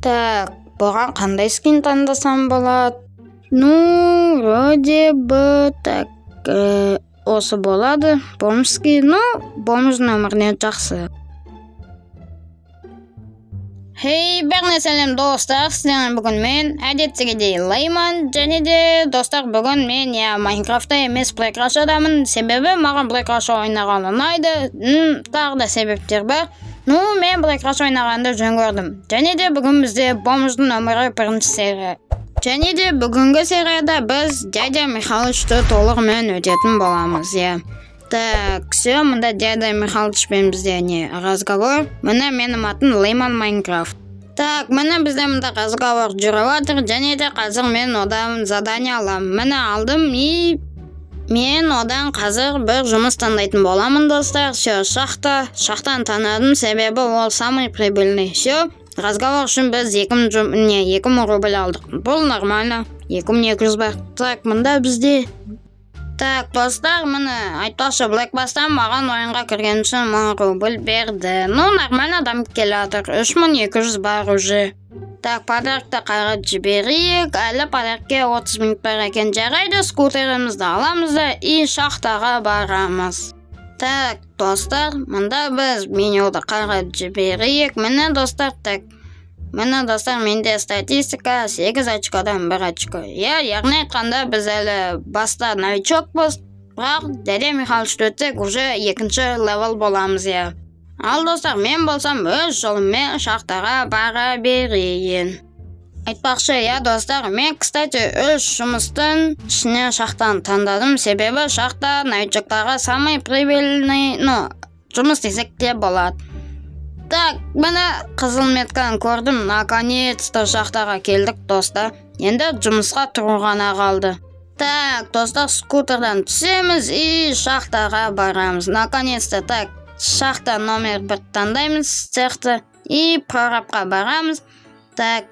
Так, бұған қандай скин таңдасам болады? Ну, вроде бы так, осы болады. Бомжский, бомждың өміріне жақсы. Хей, бәріне сәлем достар, сіздермен бүгін мен әдеттегідей Лайман, және де достар бүгін мен Майнкрафтта емес Black Rush'дамын, себебі маған Black Rush ойнаған ұнайды, тағы да себептер бар. Мен Black Rush ойнағанды жөн көрдім, және де бүгін бізде бомждың өмірі бірінші серия. Және де бүгінгі серияда біз дядя Михалычты толығымен өтетін боламыз, Так, все, мұнда дядя Михалычпен бізде разговор. Міне менің атым Лайман Майнкрафт. Так, міне бізде мұнда разговор жүріп жатыр, және де қазір мен одан задание аламын. Міне алдым, и мен одан қазір бір жұмыс таңдайтын боламын, достар. Все, шахтан таныдым, себебі ол самый прибыльный. Все, разговор үшін біз 2000 рубль алдық. Бұл нормально, 2200 бар. Так, мұнда бізде... Так, достар, міне айтпақшы Blackbass'тан маған ойынға кірген үшін 1000 рубль берді. Нормально дамып келе жатыр, 3200 бар уже. Так, подаркты қарап жіберейік. Әлі подаркке 30 минут бар екен. Жарайды, скутерімізді аламыз да и шахтаға барамыз. Так, достар, мұнда біз менюді қарап жіберейік. Міне достар, менде статистика 8 очкодан 1 очко. Яғни айтқанда біз әлі баста новичокпыз, бірақ дядя Михалычты өтсек уже 2-ші левел боламыз. Ал достар, мен болсам өз жолыммен шахтаға бара берейін. Айтпақшы, достар, мен, кстати, өз жұмыстың ішіне шахтаны таңдадым, себебі шахта новичоктарға самый прибыльный, жұмыс десек те болады. Так, міне қызыл метканы көрдім, наконец-то шахтаға келдік, достар. Енді жұмысқа тұрғана қалды. Так, достар, скутердан түсеміз и шахтаға барамыз. Наконец-то, так, шахта номер 1 таңдаймыз, цехты, и прорабқа барамыз. Так,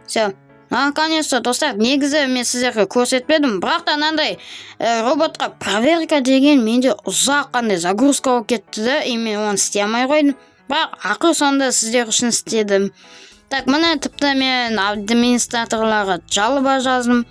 все. Наконец-то, достар, негізі мен сіздерге көрсетпедім, бірақ та нандай роботқа проверка деген менде ұзақ қандай загрузка болып кетті, и мен оны істей алмай қойдым. Бірақ ақыр сонда сіздер үшін істедім. Так, міне тіпті мен администраторларға жалоба жаздым.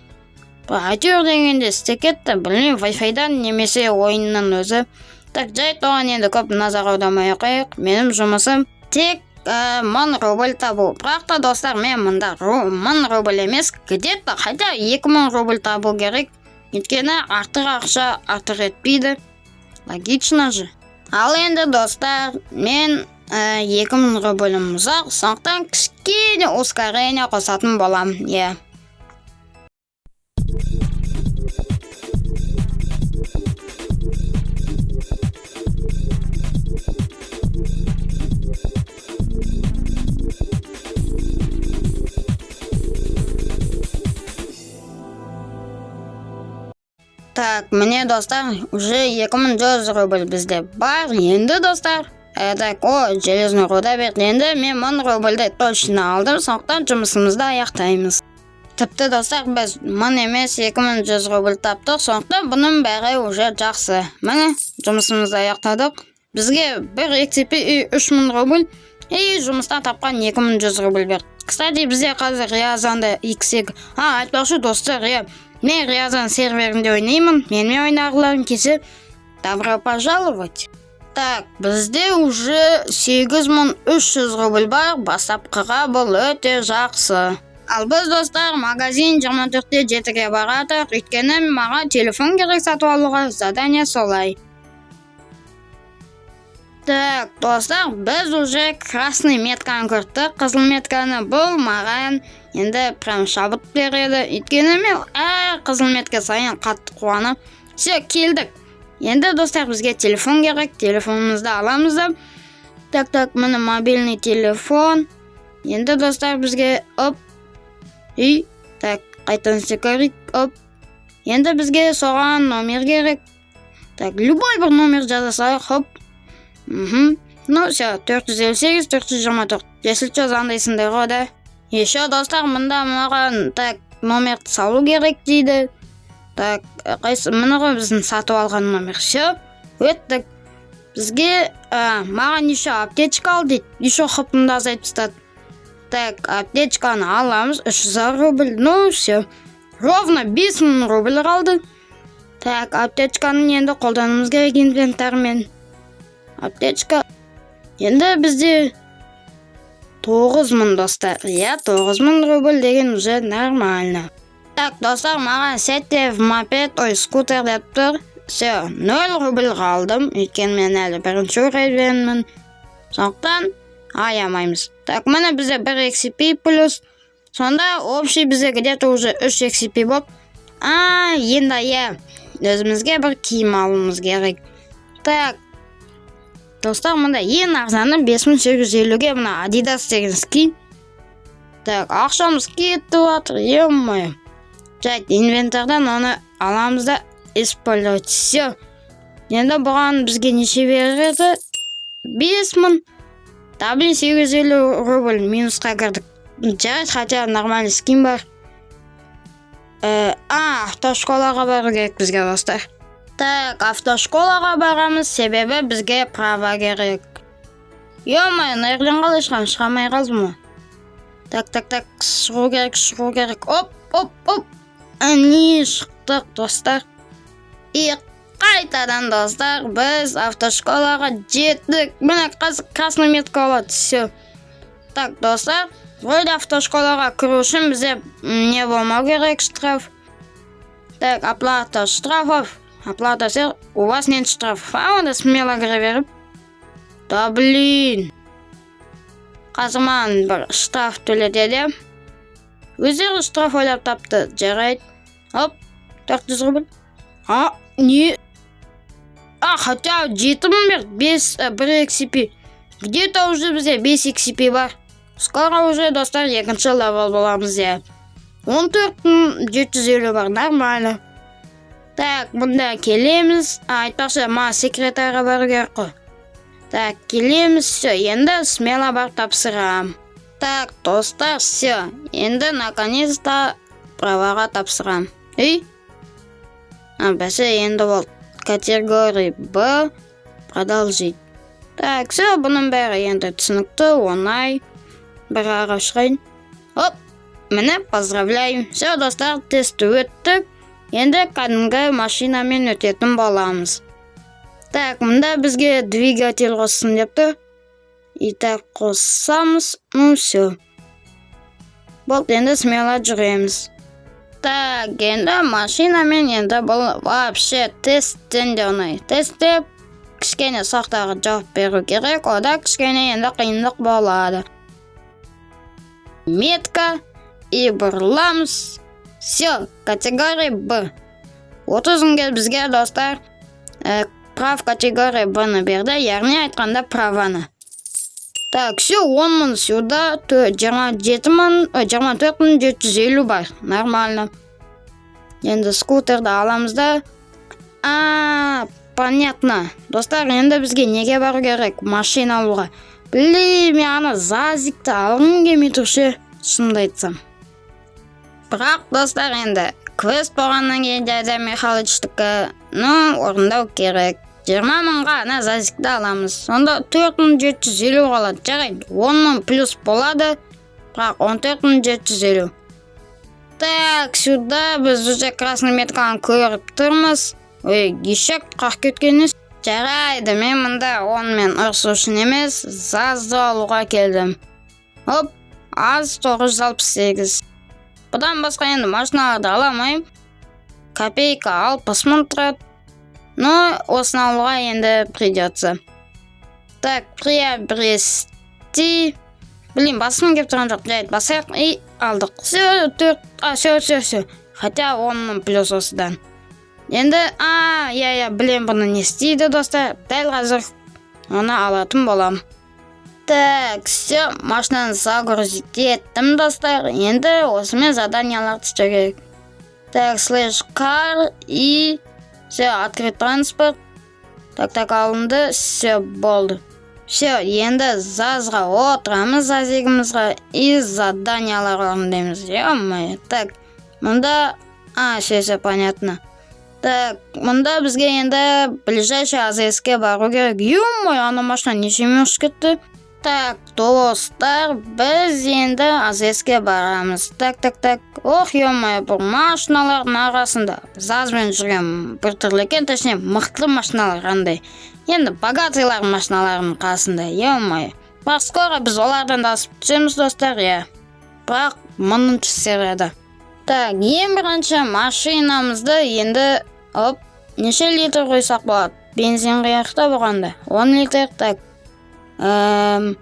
Әйтеуір дегенде істеп кетті, білмеймін, Wi-Fi-дан немесе ойынның өзі. Так, жай тоған енді көп назар аудармай қойық. Менің жұмысым тек 1000 рубль табу. Бірақ та достар, мен мұнда 1000 рубль емес, где-то қайта 2000 рубль табу керек. Өйткені артық ақша артық етпейді. Логично же. Ал енді достар, мен 2000 рубльім ұзақ, сондықтан кішкене ускорение қосатын болам. Так, міне достар, уже 2100 рубль бізде бар. Енді достар, так, железный руда берді. Енді мен 1000 рубльді точно алдым, сондықтан жұмысымызды аяқтаймыз. Тіпті достар, біз 1000 емес 2100 рубль таптық, сондықтан бұның бәрі уже жақсы. Міне, жұмысымызды аяқтадық. Бізге бір XP и 3000 рубль, и жұмыстан тапқан 2100 рубль берді. Кстати, бізде қазір Риазанда XG. Айтпақшы достар, мен Риазан серверінде ойнаймын, менімен ойнағыларың келсе, добро пожаловать. Так, бізде уже 8300 рубль бар, бастапқыға бұл өте жақсы. Ал біз достар, магазин 24-те 7-ге барадық, өйткені маған телефон керек сатып алуға, задание солай. Так, достар, біз уже красный метканы көрдік, қызыл метканы бұл маған енді прям шабыт береді. Өйткені мен қызыл метке сайын қатты қуанып. Все, келдік. Енді достар, бізге телефон керек, телефонымызды аламыз да. Так, міне мобильный телефон. Енді достар, бізге и так, қайтан секорит, Енді бізге соған номер керек. Так, любой бір номер жазасайық, Все, 458, 424. Если что, заңдайсыңдар ғой да. Еще достар, мұнда маған так номерді салу керек дейді. Так, міне ғой біздің сатып алған номер. Все, өттік. Бізге маған еще аптечка ал дейді. Еще хопымды азайтып тастады. Так, аптечканы аламыз, 300 рубль. Ну, все. Ровно 5000 рубль қалды. Так, аптечканы енді қолданымыз керек инвентармен. Аптечка. Енді бізде 9000 достар. 9000 рубль деген уже нормально. Так, достар, маған сәтте мопед, скутер деп тұр. Все, 0 рубль қалдым. Өйткені мен әлі бірінші уровенмін. Сондықтан аямаймыз. Так, міне бізде 1 XP плюс. Сонда общий бізде где-то уже 3 XP болып. Енді өзімізге бір киім алуымыз керек. Так, достар, мұнда ең арзаны 5850-ге мына Adidas деген скин. Так, ақшамыз кетіп жатыр, ем-мое. Жайт, инвентардан оны аламыз да использовать. Все. Енді бұған бізге неше береді? 5000. Да, 850 рубль минусқа кірдік. Жарайды, хотя нормальный скин бар. Автошколаға бару керек бізге, достар. Так, автошколаға барамыз, себебі бізге права керек. Ё-мое, нерден қалай шығамай қалдым. Так, шығу керек. Оп. Не шықтық, достар. И қайтадан, достар, біз автошколаға жеттік. Міне красный метка болады, все. Так, достар, вроде автошколаға кіру үшін бізде не болмау керек, штраф. Так, оплата штрафов. Оплата сер, у вас нет штрафов. Онда смело кіре беріп. Да, блин. Қазір бір штраф төлетеді. Өздері штраф ойлап тапты, жарайды. Оп, 400 рубль. Не? Хотя 7000 берді, 1 XP. Где-то уже бізде 5 XP бар. Скоро уже, достар, екінші левел боламыз, 14750 бар, нормально. Так, бұнда келеміз. Айтпақшы, секретарға бару керек қой. Так, келеміз, все, енді смело бар тапсырам. Так, достар, все, енді наконец-то праваға тапсырам. Бәсе, енді бол. Категория Б. Продолжить. Так, все, бұның бәрі енді түсінікті, оңай. Бір ара шығайын. Оп, міне, поздравляю. Все, достар, тесті өттік. Енді кәдімгі машинамен өтетін боламыз. Так, мұнда бізге двигатель қоссын депті. И так қоссамыз. Ну, все. Бұл енді смело жүреміз. Так, енді машинамен енді бұл вообще тесттен де оңай. Тестте кішкене сақтағы жауап беру керек, ода кішкене енді қиындық болады. Метка и бұрламыз. Все, категория Б. 30-ге бізге, достар, прав категория Б-ны берді, яғни айтқанда праваны. Так, все, 10 000 сюда, 24750 бар, нормально. Енді скутерді аламыз да. Понятно. Достар, енді бізге неге бару керек? Машина алуға. Блин, мен зазикті алғым келмей тұршы, шынымды айтсам. Бірақ, достар, енді квест болғаннан кейін дядя Михалычтікі орындау керек. 20 000-ға зазикті аламыз. Сонда 4750 қалады. Жарайды, 10 000 плюс болады, бірақ 14750. Так, сюда біз уже красный метканы көріп тұрмыз. Еще қақ кеткеніз. Жарайды, мен мұнда онымен ұрсу үшін емес, зазды алуға келдім. Оп, аз 968. Бұдан басқа енді машиналарды аламайым. Копейка 60 000 тұрады. Но осыны алуға енді придется. Так, приобрести. Блин, басым кеп тұрған жоқ. Жайт, басайық и алдық. Все. Хотя 10 000 плюс осыдан. Енді, блин, бұны не істейді, достар. Дәл қазір оны алатын болам. Так, все, машинаны загрузить еттім, достар. Енді осымен заданияларды істеу керек. Так, слэш car и все, открыть транспорт. Так, алынды, все, болды. Все, енді зазға отырамыз, зазигімізға и заданиялар орындаймыз. Ё-моё. Так, мұнда, все, понятно. Так, мұнда бізге енді ближайший АЗС-ке бару керек. Ё-моё, ана машина неше минут кетті. Так, достар, біз енді АЗС-ке барамыз. Так. Ох, ё-моё, бұл машиналардың арасында жазбен жүрген бір түрлі екен, точнее, мықты машиналар қандай. Енді богатыйлар машиналарының қасында, ё-моё. Бірақ скоро біз олардан да асып түсеміз, достар, иә. Бірақ 1000-шы серияда. Так, ең бірінші машинамызды енді, неше литр қойсақ болады? Бензин қияқта бұғанда. 10 литр, так. 21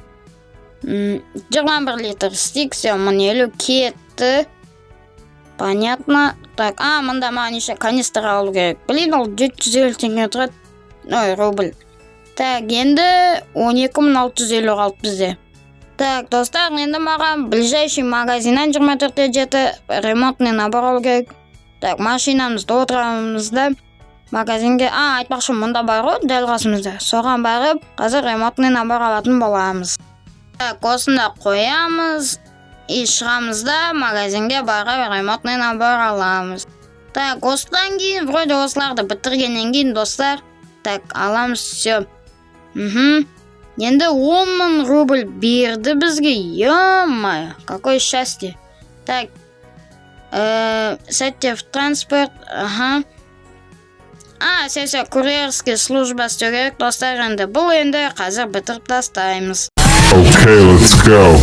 литр стик, все, 1050 кетті. Понятно. Так, мында маған еще канистр алу керек. Блин, ол 750 теңге тұрады. Ой, рубль. Так, енді 12650 қалды бізде. Так, достар, енді маған ближайший магазиннан 24-7 ремонтный набор алу керек. Так, машинамызды отырамыз да магазинге, айтпақшы, мұнда бар ғой, дәл қасымызда. Соған барып, қазір ремонтный набор алатын боламыз. Так, осында қоямыз, шығамыз да магазинге барып ремонтный набор аламыз. Так, осыдан кейін, вроде осыларды бітіргеннен кейін, достар, так, аламыз, все. Енді 10 000 рубль берді бізге, ё-моё, какое счастье. Так, сәтте в транспорт, все, курьерский служба істеу керек, достар, енді бұл енді қазір бітіріп тастаймыз. Okay, let's go.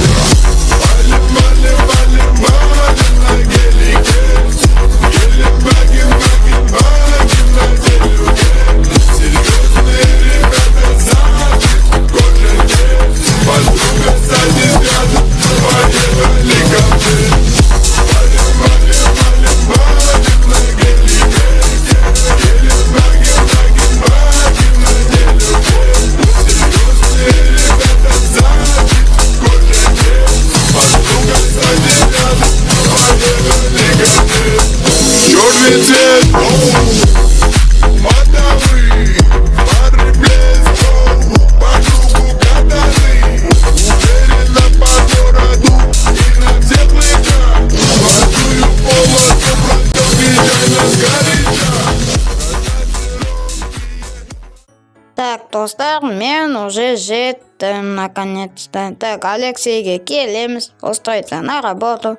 Так, достар, мен уже жеттім, наконец-то. Так, Алексейге келеміз, устроиться на работу.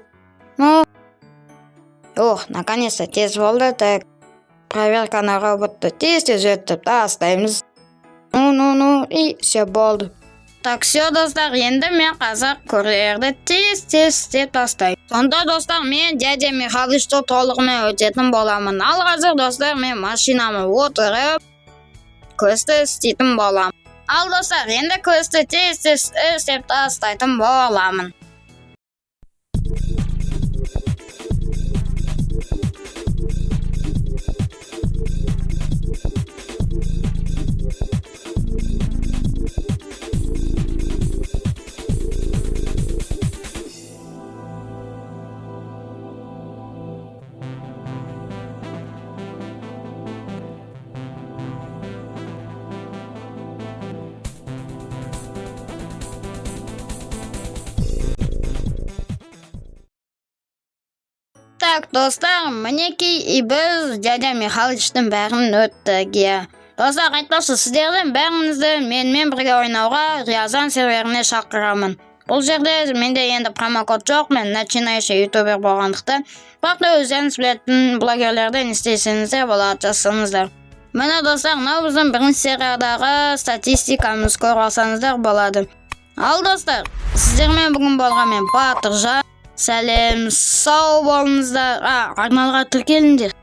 Наконец-то тез болды. Так, проверка на работу тез өтіп тастаймыз. И все болды. Так, все, достар, енді мен қазір курьерді тез істеп тастаймын. Сонда, достар, мен дядя Михалычты толығымен өтетін боламын. Ал қазір, достар, мен машинамы отырып көсті істейтін боламын. Ал, достар, енді көсті тез істеп тастайтын боламын. Так, достар, мінекей, и біз дядя Михалычтың бәрін өттік, иә. Достар, айтпақшы, сіздердің бәріңізді менімен бірге ойнауға Риазан серверіне шақырамын. Бұл жерде менде енді промокод жоқ, мен начинающий ютубер болғандықтан. Бірақ та өздеріңіз білетін блогерлерден істесеңіздер болады, жазсаңыздар. Міне, достар, мынау біздің бірінші сериядағы статистикамыз көріп алсаңыздар болады. Ал, достар, сіздермен бүгін болған мен Батыржан. Сәлем, сау болыңыздар. Арналға тіркеліңдер.